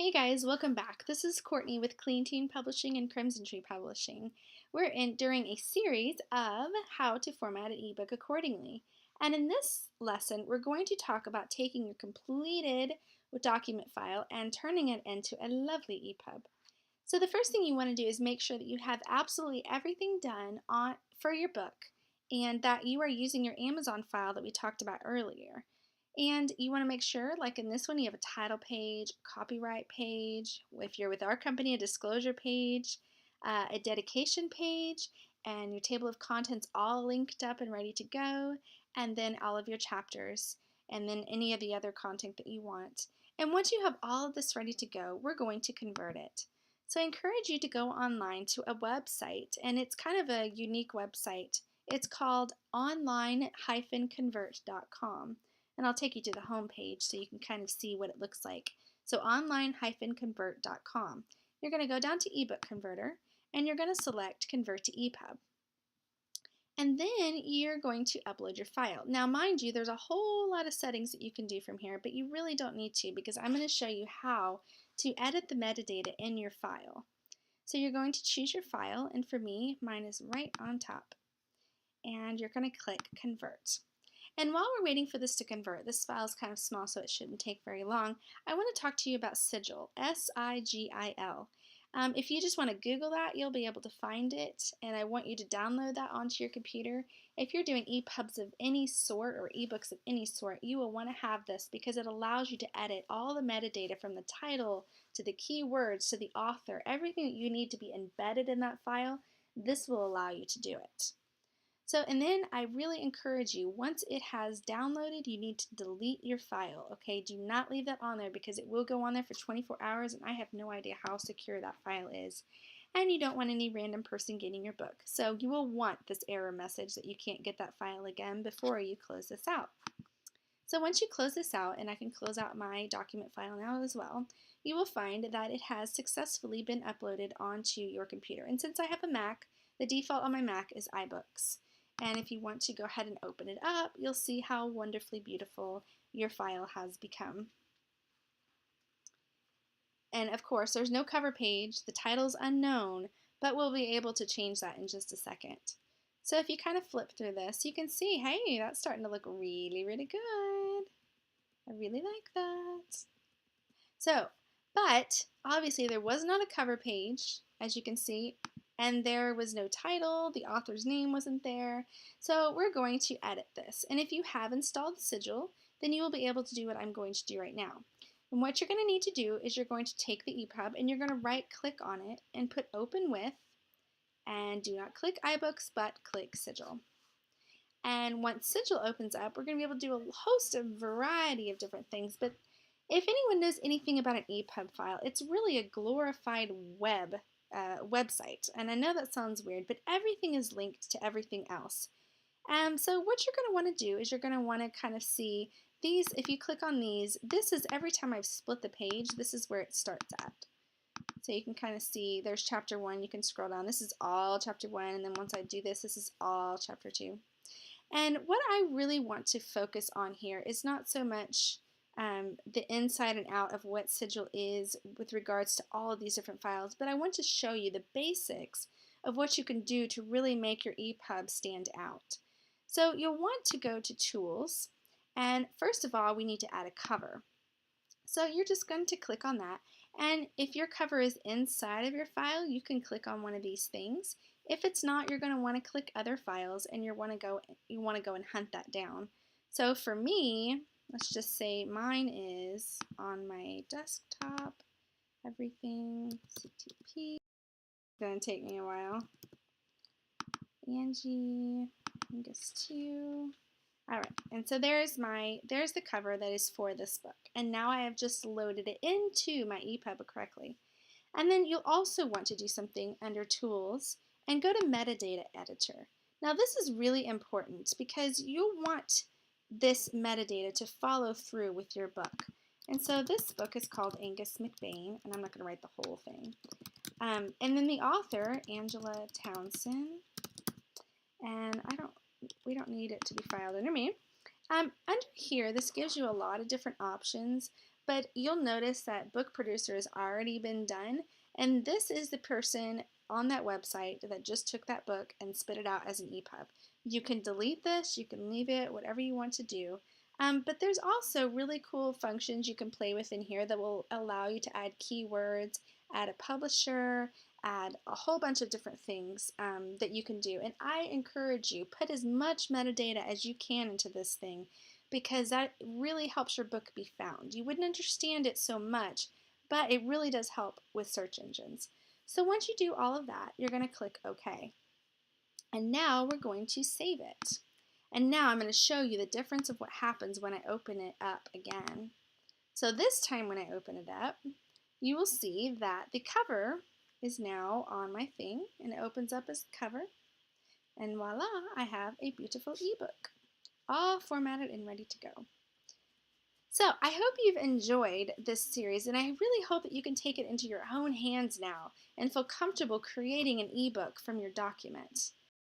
Hey guys, welcome back. This is Courtney with Clean Team Publishing and Crimson Tree Publishing. We're during a series of how to format an ebook accordingly. And in this lesson, we're going to talk about taking your completed document file and turning it into a lovely EPUB. So the first thing you want to do is make sure that you have absolutely everything done for your book and that you are using your Amazon file that we talked about earlier. And you want to make sure, like in this one, you have a title page, copyright page, if you're with our company, a disclosure page, a dedication page, and your table of contents all linked up and ready to go, and then all of your chapters, and then any of the other content that you want. And once you have all of this ready to go, we're going to convert it. So I encourage you to go online to a website, and it's kind of a unique website. It's called online-convert.com. And I'll take you to the home page so you can kind of see what it looks like. So online-convert.com. You're going to go down to ebook converter and you're going to select convert to EPUB. And then you're going to upload your file. Now mind you, there's a whole lot of settings that you can do from here, but you really don't need to because I'm going to show you how to edit the metadata in your file. So you're going to choose your file, and for me, mine is right on top. And you're going to click convert. And while we're waiting for this to convert, this file is kind of small so it shouldn't take very long, I want to talk to you about Sigil, S-I-G-I-L. If you just want to Google that, you'll be able to find it, and I want you to download that onto your computer. If you're doing EPUBs of any sort or ebooks of any sort, you will want to have this because it allows you to edit all the metadata from the title to the keywords to the author, everything that you need to be embedded in that file. This will allow you to do it. So, and then I really encourage you, once it has downloaded, you need to delete your file, okay? Do not leave that on there because it will go on there for 24 hours and I have no idea how secure that file is. And you don't want any random person getting your book. So you will want this error message that you can't get that file again before you close this out. So once you close this out, and I can close out my document file now as well, you will find that it has successfully been uploaded onto your computer. And since I have a Mac, the default on my Mac is iBooks. And if you want to go ahead and open it up, you'll see how wonderfully beautiful your file has become. And of course, there's no cover page, the title's unknown, but we'll be able to change that in just a second. So if you kind of flip through this, you can see, hey, that's starting to look really, really good. I really like that. So, but obviously there was not a cover page, as you can see, and there was no title, the author's name wasn't there. So we're going to edit this. And if you have installed Sigil, then you will be able to do what I'm going to do right now. And what you're going to need to do is you're going to take the EPUB and you're going to right click on it and put open with, and do not click iBooks, but click Sigil. And once Sigil opens up, we're going to be able to do a host of variety of different things, but if anyone knows anything about an EPUB file, it's really a glorified website. And I know that sounds weird, but everything is linked to everything else. So what you're going to want to do is you're going to want to kind of see these. If you click on these, this is every time I've split the page, this is where it starts at. So you can kind of see there's chapter 1. You can scroll down. This is all chapter 1. And then once I do this, this is all chapter 2. And what I really want to focus on here is not so much the inside and out of what Sigil is with regards to all of these different files, but I want to show you the basics of what you can do to really make your EPUB stand out. So you'll want to go to Tools, and first of all, we need to add a cover. So you're just going to click on that, and if your cover is inside of your file, you can click on one of these things. If it's not, you're going to want to click Other Files, and you want to go and hunt that down. So for me, let's just say mine is on my desktop, everything, CTP. It's going to take me a while. Angie, Angus 2. Alright, and so there's the cover that is for this book. And now I have just loaded it into my EPUB correctly. And then you'll also want to do something under Tools and go to Metadata Editor. Now this is really important because you'll want this metadata to follow through with your book. And so this book is called Angus McBain, and I'm not going to write the whole thing. And then the author, Angela Townsend, and we don't need it to be filed under me. Under here, this gives you a lot of different options, but you'll notice that book producer has already been done, and this is the person on that website that just took that book and spit it out as an EPUB. You can delete this, you can leave it, whatever you want to do. But there's also really cool functions you can play with in here that will allow you to add keywords, add a publisher, add a whole bunch of different things that you can do. And I encourage you, put as much metadata as you can into this thing because that really helps your book be found. You wouldn't understand it so much, but it really does help with search engines. So once you do all of that, you're going to click OK. And now we're going to save it. And now I'm going to show you the difference of what happens when I open it up again. So this time when I open it up, you will see that the cover is now on my thing, and it opens up as cover. And voila, I have a beautiful ebook, all formatted and ready to go. So I hope you've enjoyed this series, and I really hope that you can take it into your own hands now and feel comfortable creating an ebook from your document.